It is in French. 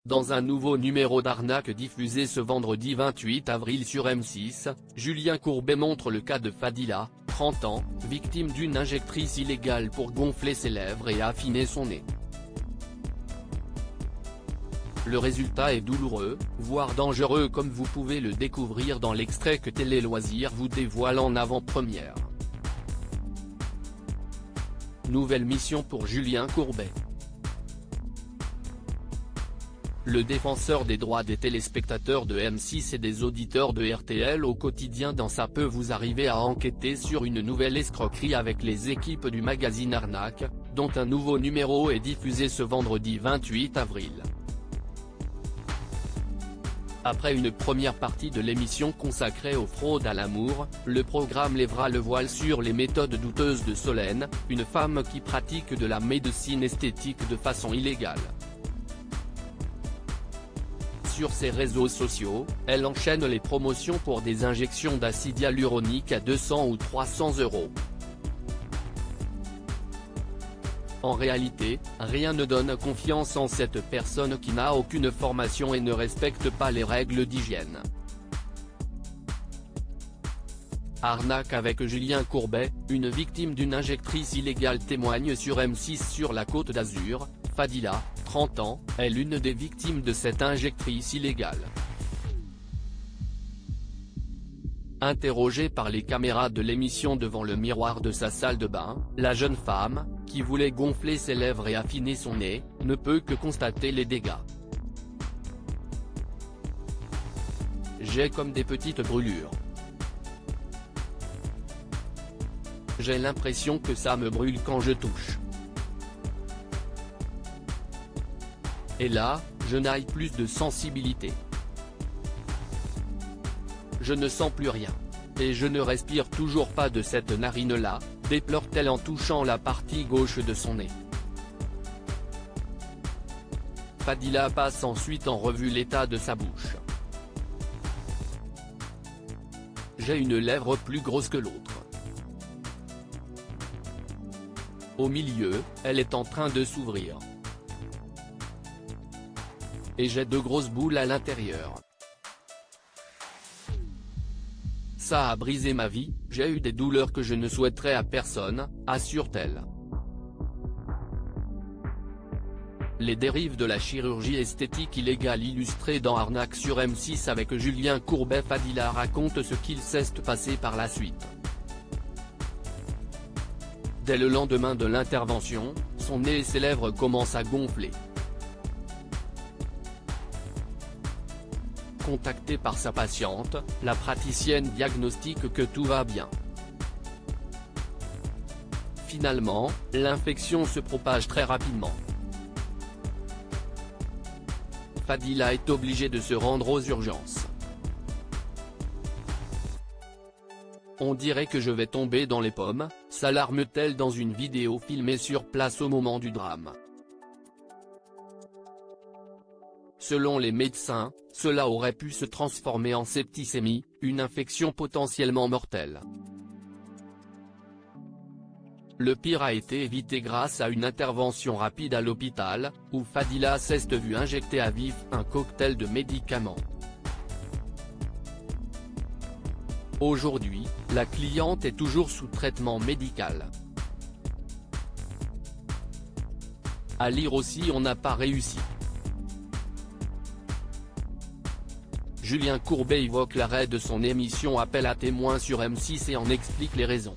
Dans un nouveau numéro d'arnaque diffusé ce vendredi 28 avril sur M6, Julien Courbet montre le cas de Fadila, 30 ans, victime d'une injectrice illégale pour gonfler ses lèvres et affiner son nez. Le résultat est douloureux, voire dangereux comme vous pouvez le découvrir dans l'extrait que Télé Loisirs vous dévoile en avant-première. Nouvelle mission pour Julien Courbet. Le défenseur des droits des téléspectateurs de M6 et des auditeurs de RTL au quotidien dans Ça peut vous arriver a enquêté sur une nouvelle escroquerie avec les équipes du magazine Arnaque, dont un nouveau numéro est diffusé ce vendredi 28 avril. Après une première partie de l'émission consacrée aux fraudes à l'amour, le programme lèvera le voile sur les méthodes douteuses de Solène, une femme qui pratique de la médecine esthétique de façon illégale. Sur ses réseaux sociaux, elle enchaîne les promotions pour des injections d'acide hyaluronique à 200 ou 300 €. En réalité, rien ne donne confiance en cette personne qui n'a aucune formation et ne respecte pas les règles d'hygiène. Arnaque avec Julien Courbet, une victime d'une injectrice illégale témoigne sur M6 sur la Côte d'Azur. Fadila, 30 ans, est l'une des victimes de cette injectrice illégale. Interrogée par les caméras de l'émission devant le miroir de sa salle de bain, la jeune femme, qui voulait gonfler ses lèvres et affiner son nez, ne peut que constater les dégâts. J'ai comme des petites brûlures. J'ai l'impression que ça me brûle quand je touche. Et là, je n'ai plus de sensibilité. Je ne sens plus rien. Et je ne respire toujours pas de cette narine-là, déplore-t-elle en touchant la partie gauche de son nez. Fadila passe ensuite en revue l'état de sa bouche. J'ai une lèvre plus grosse que l'autre. Au milieu, elle est en train de s'ouvrir. Et j'ai de grosses boules à l'intérieur. Ça a brisé ma vie, j'ai eu des douleurs que je ne souhaiterais à personne, assure-t-elle. Les dérives de la chirurgie esthétique illégale illustrées dans Arnaque sur M6 avec Julien Courbet. Fadila raconte ce qu'il s'est passé par la suite. Dès le lendemain de l'intervention, son nez et ses lèvres commencent à gonfler. Contactée par sa patiente, la praticienne diagnostique que tout va bien. Finalement, l'infection se propage très rapidement. Fadila est obligée de se rendre aux urgences. On dirait que je vais tomber dans les pommes, s'alarme-t-elle dans une vidéo filmée sur place au moment du drame. Selon les médecins, cela aurait pu se transformer en septicémie, une infection potentiellement mortelle. Le pire a été évité grâce à une intervention rapide à l'hôpital, où Fadila s'est vue injecter à vif un cocktail de médicaments. Aujourd'hui, la cliente est toujours sous traitement médical. À lire aussi on n'a pas réussi. Julien Courbet évoque l'arrêt de son émission Appel à témoins sur M6 et en explique les raisons.